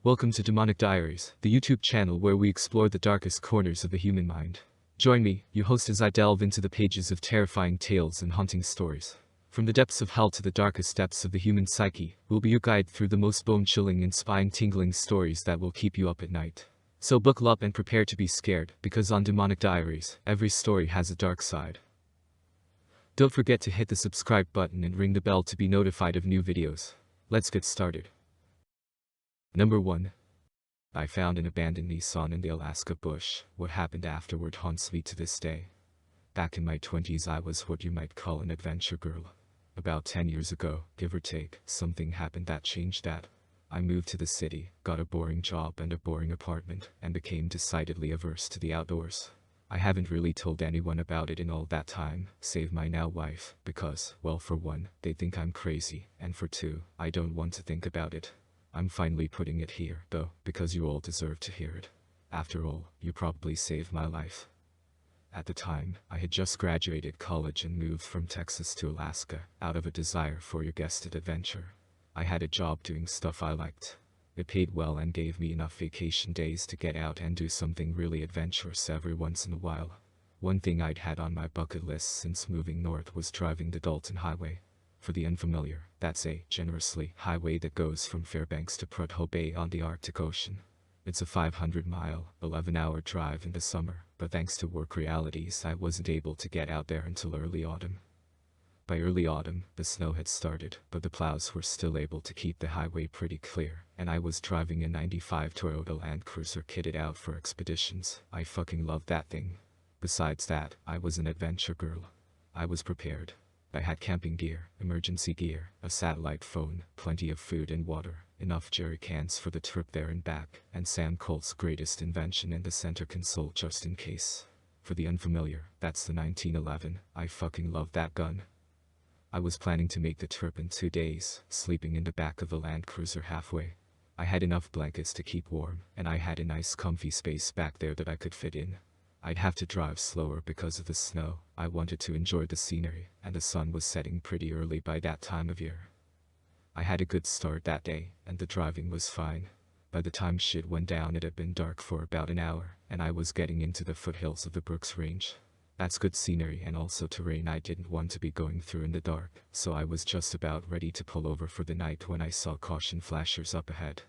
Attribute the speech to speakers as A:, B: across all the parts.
A: Welcome to Demonic Diaries, the YouTube channel where we explore the darkest corners of the human mind. Join me, your host, as I delve into the pages of terrifying tales and haunting stories. From the depths of hell to the darkest depths of the human psyche, we'll be your guide through the most bone-chilling and spine-tingling stories that will keep you up at night. So buckle up and prepare to be scared, because on Demonic Diaries, every story has a dark side. Don't forget to hit the subscribe button and ring the bell to be notified of new videos. Let's get started. Number 1. I found an abandoned Nissan in the Alaska bush. What happened afterward haunts me to this day. Back in my 20s, I was what you might call an adventure girl. About 10 years ago, give or take, something happened that changed that. I moved to the city, got a boring job and a boring apartment, and became decidedly averse to the outdoors. I haven't really told anyone about it in all that time, save my now wife, because, well, for one, they think I'm crazy, and for two, I don't want to think about it. I'm finally putting it here, though, because you all deserve to hear it. After all, you probably saved my life. At the time, I had just graduated college and moved from Texas to Alaska, out of a desire for, you guessed it, adventure. I had a job doing stuff I liked. It paid well and gave me enough vacation days to get out and do something really adventurous every once in a while. One thing I'd had on my bucket list since moving north was driving the Dalton Highway. For the unfamiliar, that's a, generously, highway that goes from Fairbanks to Prudhoe Bay on the Arctic Ocean. It's a 500-mile, 11-hour drive in the summer, but thanks to work realities I wasn't able to get out there until early autumn. By early autumn, the snow had started, but the plows were still able to keep the highway pretty clear, and I was driving a '95 Toyota Land Cruiser kitted out for expeditions. I fucking loved that thing. Besides that, I was an adventure girl. I was prepared. I had camping gear, emergency gear, a satellite phone, plenty of food and water, enough jerry cans for the trip there and back, and Sam Colt's greatest invention in the center console just in case. For the unfamiliar, that's the 1911. I fucking love that gun. I was planning to make the trip in 2 days, sleeping in the back of the Land Cruiser halfway. I had enough blankets to keep warm, and I had a nice comfy space back there that I could fit in. I'd have to drive slower because of the snow. I wanted to enjoy the scenery, and the sun was setting pretty early by that time of year. I had a good start that day, and the driving was fine. By the time shit went down, it had been dark for about an hour, and I was getting into the foothills of the Brooks Range. That's good scenery and also terrain I didn't want to be going through in the dark, so I was just about ready to pull over for the night when I saw caution flashers up ahead.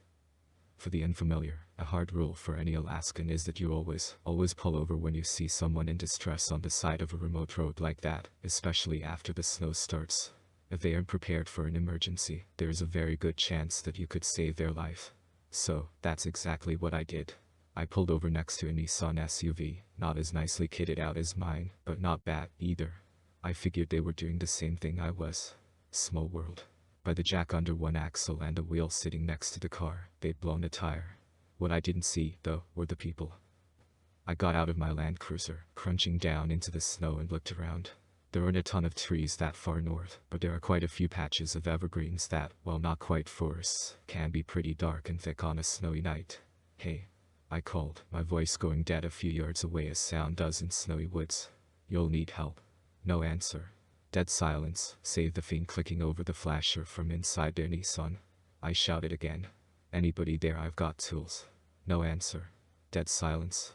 A: For the unfamiliar, a hard rule for any Alaskan is that you always pull over when you see someone in distress on the side of a remote road like that, especially after the snow starts. If they aren't prepared for an emergency, there is a very good chance that you could save their life. So, that's exactly what I did. I pulled over next to a Nissan SUV, not as nicely kitted out as mine, but not bad either. I figured they were doing the same thing I was. Small world. By the jack under one axle and a wheel sitting next to the car, they'd blown a tire. What I didn't see, though, were the people. I got out of my Land Cruiser, crunching down into the snow, and looked around. There aren't a ton of trees that far north, but there are quite a few patches of evergreens that, while not quite forests, can be pretty dark and thick on a snowy night. "Hey," I called, my voice going dead a few yards away as sound does in snowy woods. "You'll need help." No answer. Dead silence, save the faint clicking over the flasher from inside their Nissan. I shouted again. "Anybody there? I've got tools." No answer. Dead silence.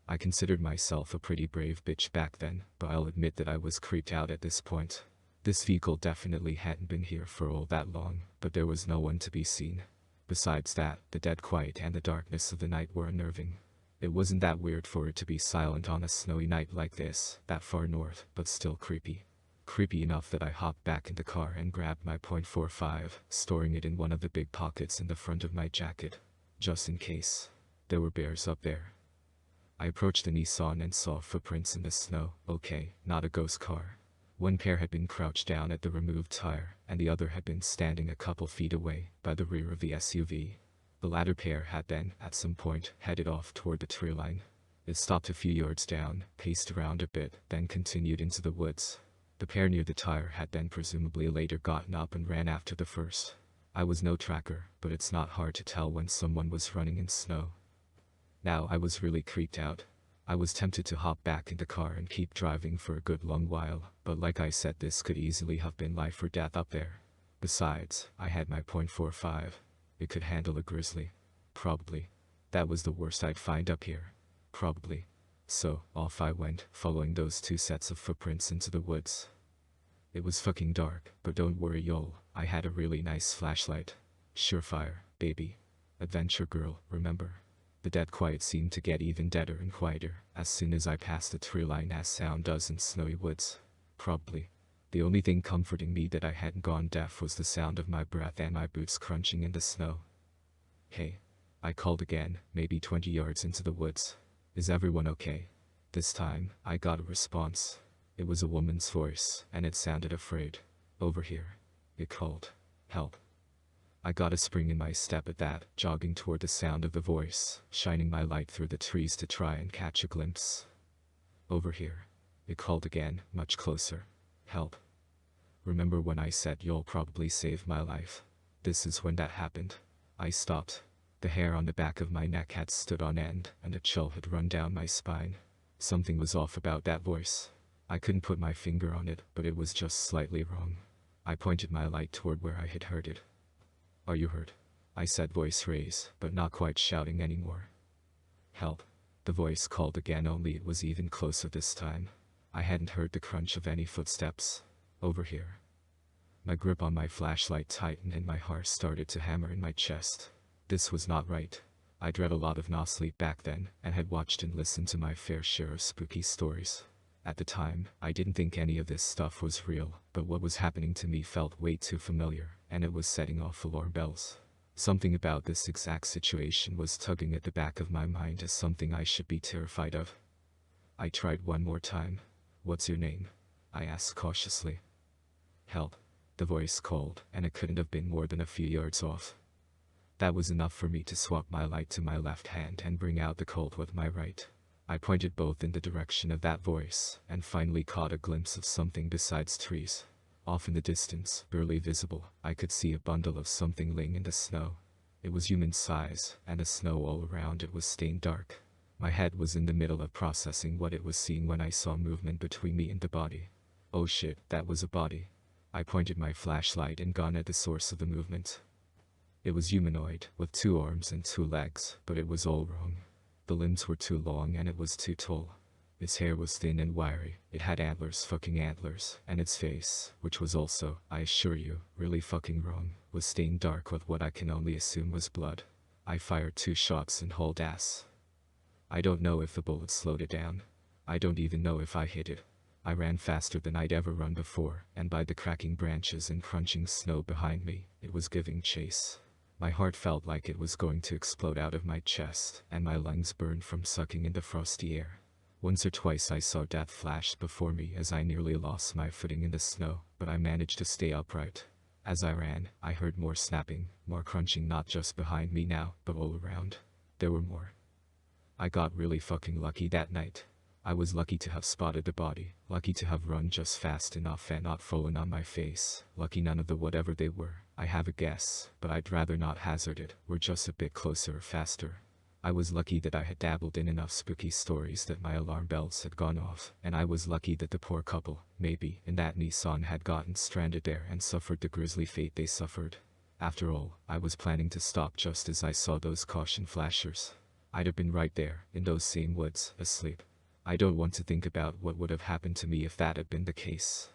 A: I considered myself a pretty brave bitch back then, but I'll admit that I was creeped out at this point. This vehicle definitely hadn't been here for all that long, but there was no one to be seen. Besides that, the dead quiet and the darkness of the night were unnerving. It wasn't that weird for it to be silent on a snowy night like this, that far north, but still creepy. Creepy enough that I hopped back in the car and grabbed my .45, storing it in one of the big pockets in the front of my jacket. Just in case. There were bears up there. I approached the Nissan and saw footprints in the snow. Okay, not a ghost car. One pair had been crouched down at the removed tire, and the other had been standing a couple feet away, by the rear of the SUV. The latter pair had then, at some point, headed off toward the tree line. It stopped a few yards down, paced around a bit, then continued into the woods. The pair near the tire had then presumably later gotten up and ran after the first. I was no tracker, but it's not hard to tell when someone was running in snow. Now I was really creeped out. I was tempted to hop back in the car and keep driving for a good long while, but like I said, this could easily have been life or death up there. Besides, I had my .45. It could handle a grizzly. Probably. That was the worst I'd find up here. Probably. So, off I went, following those two sets of footprints into the woods. It was fucking dark, but don't worry y'all, I had a really nice flashlight. Surefire, baby. Adventure girl, remember? The dead quiet seemed to get even deader and quieter as soon as I passed the tree line as sound does in snowy woods. Probably. The only thing comforting me that I hadn't gone deaf was the sound of my breath and my boots crunching in the snow. Hey. I called again, maybe 20 yards into the woods. Is everyone okay? This time, I got a response. It was a woman's voice, and it sounded afraid. Over here. It called. Help. I got a spring in my step at that, jogging toward the sound of the voice, shining my light through the trees to try and catch a glimpse. Over here. It called again, much closer. Help. Remember when I said you'll probably save my life? This is when that happened. I stopped. The hair on the back of my neck had stood on end, and a chill had run down my spine. Something was off about that voice. I couldn't put my finger on it, but it was just slightly wrong. I pointed my light toward where I had heard it. Are you hurt? I said, voice raised, but not quite shouting anymore. Help. The voice called again, only it was even closer this time. I hadn't heard the crunch of any footsteps. Over here. My grip on my flashlight tightened and my heart started to hammer in my chest. This was not right. I'd read a lot of no sleep back then, and had watched and listened to my fair share of spooky stories. At the time, I didn't think any of this stuff was real, but what was happening to me felt way too familiar, and it was setting off alarm bells. Something about this exact situation was tugging at the back of my mind as something I should be terrified of. I tried one more time. What's your name? I asked cautiously. Help. The voice called, and it couldn't have been more than a few yards off. That was enough for me to swap my light to my left hand and bring out the Colt with my right. I pointed both in the direction of that voice, and finally caught a glimpse of something besides trees. Off in the distance, barely visible, I could see a bundle of something laying in the snow. It was human size, and the snow all around it was stained dark. My head was in the middle of processing what it was seeing when I saw movement between me and the body. Oh shit, that was a body. I pointed my flashlight and gun at the source of the movement. It was humanoid, with 2 arms and 2 legs, but it was all wrong. The limbs were too long and it was too tall. Its hair was thin and wiry, it had antlers, fucking antlers, and its face, which was also, I assure you, really fucking wrong, was stained dark with what I can only assume was blood. I fired 2 shots and hauled ass. I don't know if the bullet slowed it down. I don't even know if I hit it. I ran faster than I'd ever run before, and by the cracking branches and crunching snow behind me, it was giving chase. My heart felt like it was going to explode out of my chest, and my lungs burned from sucking in the frosty air. Once or twice I saw death flash before me as I nearly lost my footing in the snow, but I managed to stay upright. As I ran, I heard more snapping, more crunching, not just behind me now, but all around. There were more. I got really fucking lucky that night. I was lucky to have spotted the body, lucky to have run just fast enough and not fallen on my face, lucky none of the whatever they were, I have a guess, but I'd rather not hazard it, were just a bit closer or faster. I was lucky that I had dabbled in enough spooky stories that my alarm bells had gone off, and I was lucky that the poor couple, maybe, in that Nissan had gotten stranded there and suffered the grisly fate they suffered. After all, I was planning to stop just as I saw those caution flashers. I'd have been right there, in those same woods, asleep. I don't want to think about what would have happened to me if that had been the case.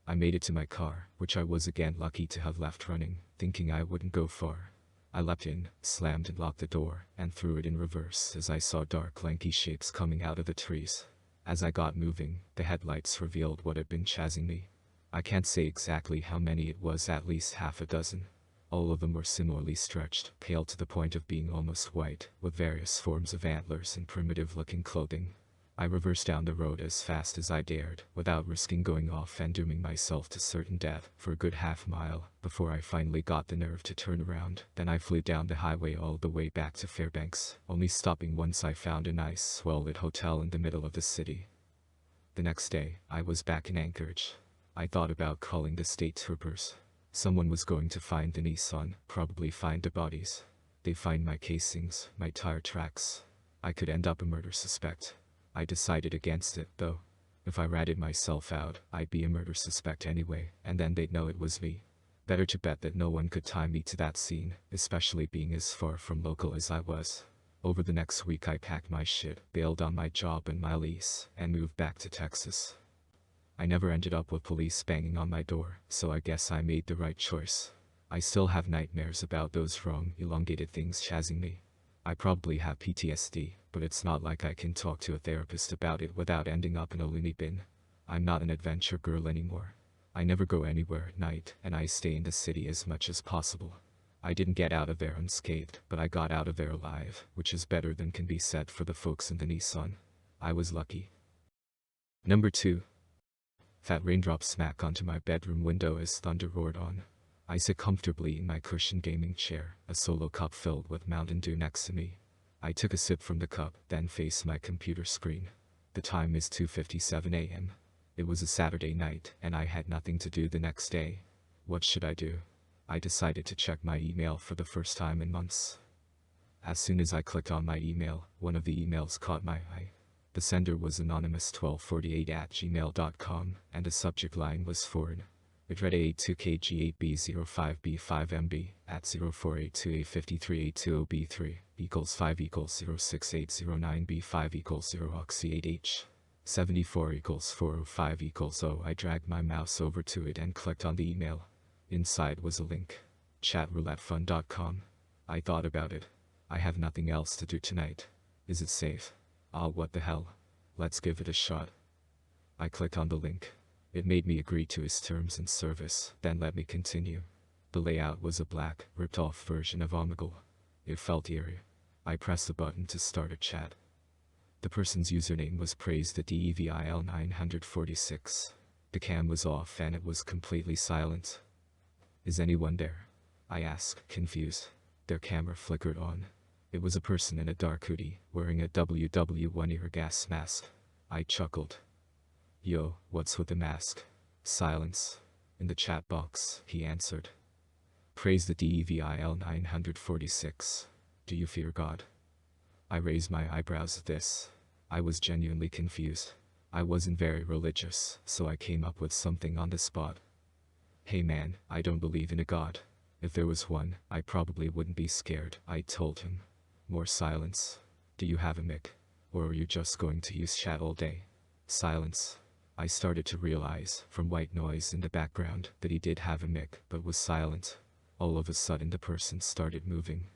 A: I made it to my car, which I was again lucky to have left running, thinking I wouldn't go far. I leapt in, slammed and locked the door, and threw it in reverse as I saw dark lanky shapes coming out of the trees. As I got moving, the headlights revealed what had been chasing me. I can't say exactly how many it was, at least half a dozen. All of them were similarly stretched, pale to the point of being almost white, with various forms of antlers and primitive-looking clothing. I reversed down the road as fast as I dared, without risking going off and dooming myself to certain death, for a good half-mile, before I finally got the nerve to turn around. Then I flew down the highway all the way back to Fairbanks, only stopping once I found a nice, well-lit hotel in the middle of the city. The next day, I was back in Anchorage. I thought about calling the state troopers. Someone was going to find the Nissan, probably find the bodies. They'd find my casings, my tire tracks. I could end up a murder suspect. I decided against it, though. If I ratted myself out, I'd be a murder suspect anyway, and then they'd know it was me. Better to bet that no one could tie me to that scene, especially being as far from local as I was. Over the next week I packed my shit, bailed on my job and my lease, and moved back to Texas. I never ended up with police banging on my door, so I guess I made the right choice. I still have nightmares about those wrong, elongated things chasing me. I probably have PTSD, but it's not like I can talk to a therapist about it without ending up in a loony bin. I'm not an adventure girl anymore. I never go anywhere at night, and I stay in the city as much as possible. I didn't get out of there unscathed, but I got out of there alive, which is better than can be said for the folks in the Nissan. I was lucky. Number 2. Fat raindrops smack onto my bedroom window as thunder roared on. I sit comfortably in my cushioned gaming chair, a solo cup filled with Mountain Dew next to me. I took a sip from the cup, then faced my computer screen. The time is 2:57 a.m. It was a Saturday night, and I had nothing to do the next day. What should I do? I decided to check my email for the first time in months. As soon as I clicked on my email, one of the emails caught my eye. The sender was anonymous1248@gmail.com, and the subject line was foreign. It read A82KG8B05B5MB at 0482A53820B3 equals 5 equals 06809B5 equals 0oxy8H 74 equals 405 equals 0. I dragged my mouse over to it and clicked on the email. Inside was a link. ChatRouletteFun.com. I thought about it. I have nothing else to do tonight. Is it safe? What the hell? Let's give it a shot. I clicked on the link. It made me agree to his terms and service, then let me continue. The layout was a black, ripped-off version of Omegle. It felt eerie. I pressed the button to start a chat. The person's username was PraiseTheDevil946. The cam was off and it was completely silent. Is anyone there? I asked, confused. Their camera flickered on. It was a person in a dark hoodie, wearing a WW1-ear gas mask. I chuckled. Yo, what's with the mask? Silence. In the chat box, he answered. Praise the Devil 946. Do you fear God? I raised my eyebrows at this. I was genuinely confused. I wasn't very religious, so I came up with something on the spot. Hey man, I don't believe in a God. If there was one, I probably wouldn't be scared, I told him. More silence. Do you have a mic? Or are you just going to use chat all day? Silence. I started to realize, from white noise in the background, that he did have a mic, but was silent. All of a sudden the person started moving.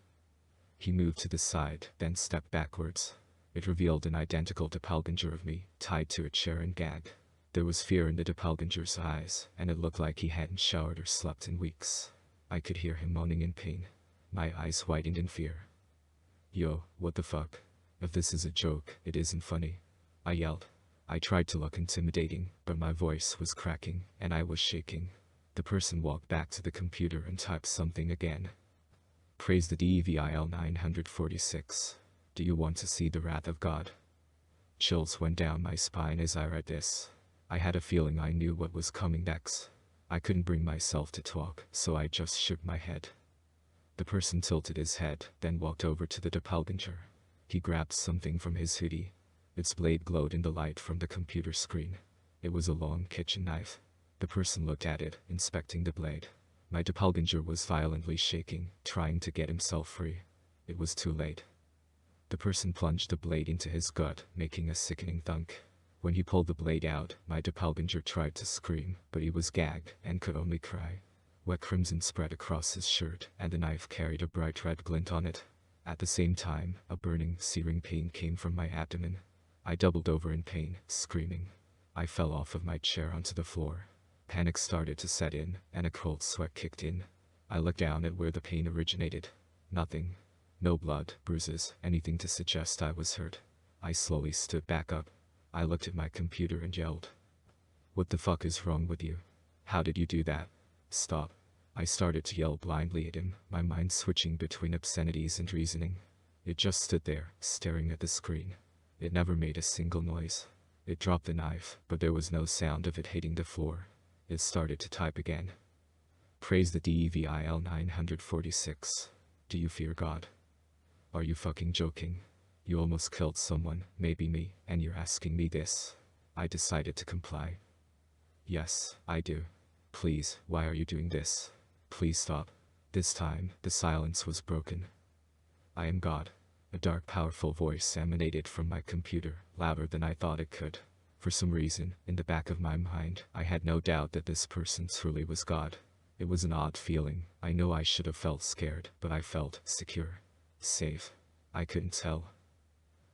A: He moved to the side, then stepped backwards. It revealed an identical doppelganger of me, tied to a chair and gagged. There was fear in the doppelganger's eyes, and it looked like he hadn't showered or slept in weeks. I could hear him moaning in pain. My eyes widened in fear. Yo, what the fuck? If this is a joke, it isn't funny. I yelled. I tried to look intimidating, but my voice was cracking, and I was shaking. The person walked back to the computer and typed something again. Praise the Devil 946. Do you want to see the wrath of God? Chills went down my spine as I read this. I had a feeling I knew what was coming next. I couldn't bring myself to talk, so I just shook my head. The person tilted his head, then walked over to the doppelganger. He grabbed something from his hoodie. Its blade glowed in the light from the computer screen. It was a long kitchen knife. The person looked at it, inspecting the blade. My doppelganger was violently shaking, trying to get himself free. It was too late. The person plunged the blade into his gut, making a sickening thunk. When he pulled the blade out, my doppelganger tried to scream, but he was gagged and could only cry. Wet crimson spread across his shirt, and the knife carried a bright red glint on it. At the same time, a burning, searing pain came from my abdomen. I doubled over in pain, screaming. I fell off of my chair onto the floor. Panic started to set in, and a cold sweat kicked in. I looked down at where the pain originated. Nothing. No blood, bruises, anything to suggest I was hurt. I slowly stood back up. I looked at my computer and yelled. What the fuck is wrong with you? How did you do that? Stop. I started to yell blindly at him, my mind switching between obscenities and reasoning. It just stood there, staring at the screen. It never made a single noise. It dropped the knife, but there was no sound of it hitting the floor. It started to type again. Praise the Devil 946. Do you fear God? Are you fucking joking? You almost killed someone, maybe me, and you're asking me this? I decided to comply. Yes, I do. Please, why are you doing this? Please stop. This time, the silence was broken. I am God. A dark, powerful voice emanated from my computer, louder than I thought it could. For some reason, in the back of my mind, I had no doubt that this person truly was God. It was an odd feeling. I know I should have felt scared, but I felt secure. Safe. I couldn't tell.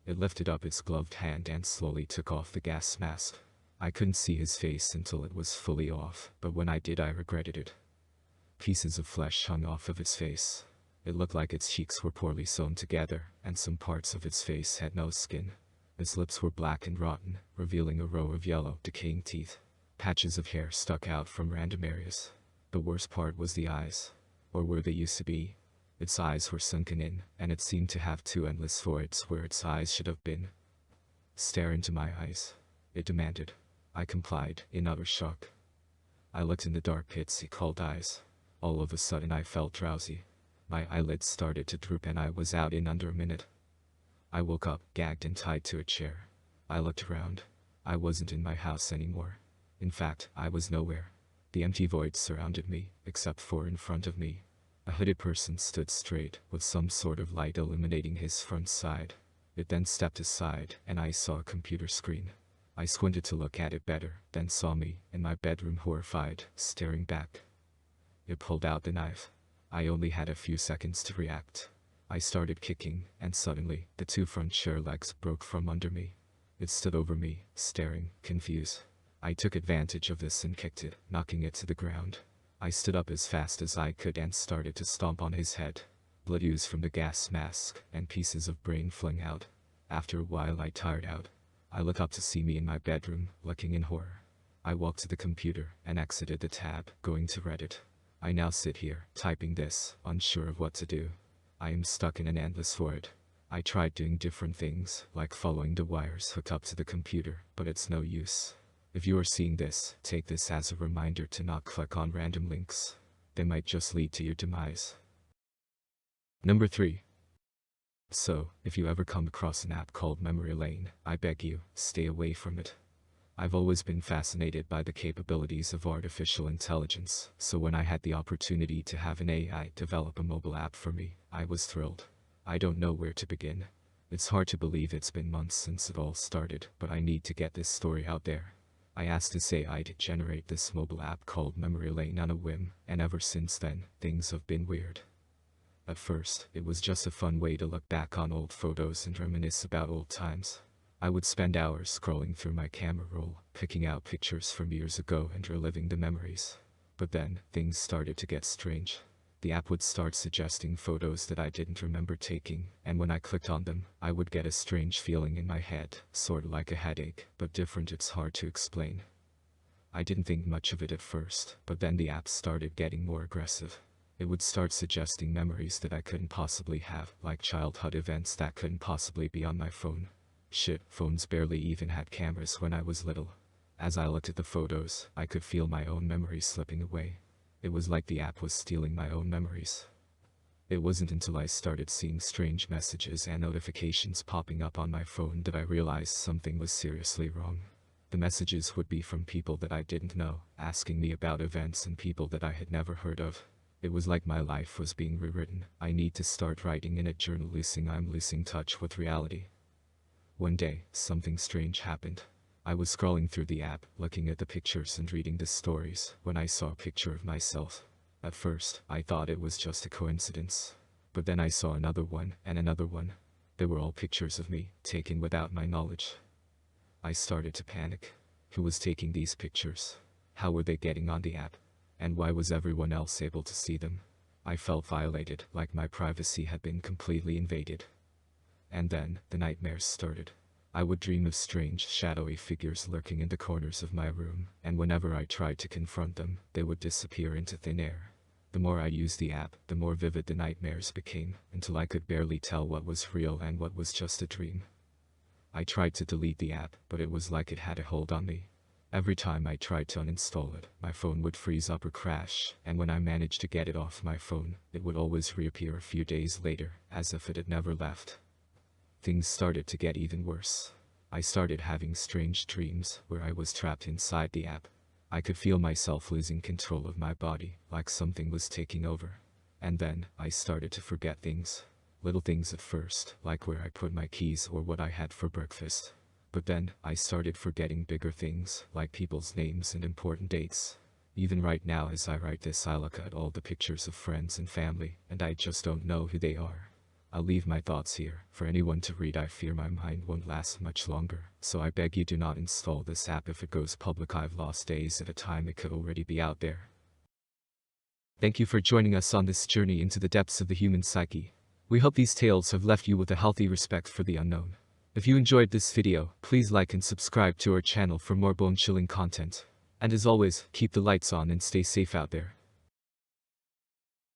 A: It lifted up its gloved hand and slowly took off the gas mask. I couldn't see his face until it was fully off, but when I did I regretted it. Pieces of flesh hung off of its face. It looked like its cheeks were poorly sewn together, and some parts of its face had no skin. Its lips were black and rotten, revealing a row of yellow, decaying teeth. Patches of hair stuck out from random areas. The worst part was the eyes. Or where they used to be. Its eyes were sunken in, and it seemed to have two endless voids where its eyes should have been. Stare into my eyes, it demanded. I complied, in utter shock. I looked in the dark pits it called eyes. All of a sudden I felt drowsy. My eyelids started to droop and I was out in under a minute. I woke up, gagged and tied to a chair. I looked around. I wasn't in my house anymore. In fact, I was nowhere. The empty void surrounded me, except for in front of me. A hooded person stood straight, with some sort of light illuminating his front side. It then stepped aside, and I saw a computer screen. I squinted to look at it better, then saw me, in my bedroom horrified, staring back. It pulled out the knife. I only had a few seconds to react. I started kicking, and suddenly, the two front chair legs broke from under me. It stood over me, staring, confused. I took advantage of this and kicked it, knocking it to the ground. I stood up as fast as I could and started to stomp on his head. Blood oozed from the gas mask, and pieces of brain flung out. After a while I tired out. I looked up to see me in my bedroom, looking in horror. I walked to the computer, and exited the tab, going to Reddit. I now sit here, typing this, unsure of what to do. I am stuck in an endless void. I tried doing different things, like following the wires hooked up to the computer, but it's no use. If you are seeing this, take this as a reminder to not click on random links. They might just lead to your demise. Number 3. So, if you ever come across an app called Memory Lane, I beg you, stay away from it. I've always been fascinated by the capabilities of artificial intelligence, so when I had the opportunity to have an AI develop a mobile app for me, I was thrilled. I don't know where to begin. It's hard to believe it's been months since it all started, but I need to get this story out there. I asked this AI to generate this mobile app called Memory Lane on a whim, and ever since then, things have been weird. At first, it was just a fun way to look back on old photos and reminisce about old times. I would spend hours scrolling through my camera roll, picking out pictures from years ago and reliving the memories. But then, things started to get strange. The app would start suggesting photos that I didn't remember taking, and when I clicked on them, I would get a strange feeling in my head, sort of like a headache, but different. It's hard to explain. I didn't think much of it at first, but then the app started getting more aggressive. It would start suggesting memories that I couldn't possibly have, like childhood events that couldn't possibly be on my phone. Shit, phones barely even had cameras when I was little. As I looked at the photos, I could feel my own memories slipping away. It was like the app was stealing my own memories. It wasn't until I started seeing strange messages and notifications popping up on my phone that I realized something was seriously wrong. The messages would be from people that I didn't know, asking me about events and people that I had never heard of. It was like my life was being rewritten. I need to start writing in a journal. I'm losing touch with reality. One day, something strange happened. I was scrolling through the app, looking at the pictures and reading the stories, when I saw a picture of myself. At first, I thought it was just a coincidence. But then I saw another one, and another one. They were all pictures of me, taken without my knowledge. I started to panic. Who was taking these pictures? How were they getting on the app? And why was everyone else able to see them? I felt violated, like my privacy had been completely invaded. And then, the nightmares started. I would dream of strange, shadowy figures lurking in the corners of my room, and whenever I tried to confront them, they would disappear into thin air. The more I used the app, the more vivid the nightmares became, until I could barely tell what was real and what was just a dream. I tried to delete the app, but it was like it had a hold on me. Every time I tried to uninstall it, my phone would freeze up or crash, and when I managed to get it off my phone, it would always reappear a few days later, as if it had never left. Things started to get even worse. I started having strange dreams, where I was trapped inside the app. I could feel myself losing control of my body, like something was taking over. And then, I started to forget things. Little things at first, like where I put my keys or what I had for breakfast. But then, I started forgetting bigger things, like people's names and important dates. Even right now as I write this, I look at all the pictures of friends and family, and I just don't know who they are. I'll leave my thoughts here, for anyone to read. I fear my mind won't last much longer, so I beg you do not install this app if it goes public. I've lost days at a time, it could already be out there. Thank you for joining us on this journey into the depths of the human psyche. We hope these tales have left you with a healthy respect for the unknown. If you enjoyed this video, please like and subscribe to our channel for more bone-chilling content. And as always, keep the lights on and stay safe out there.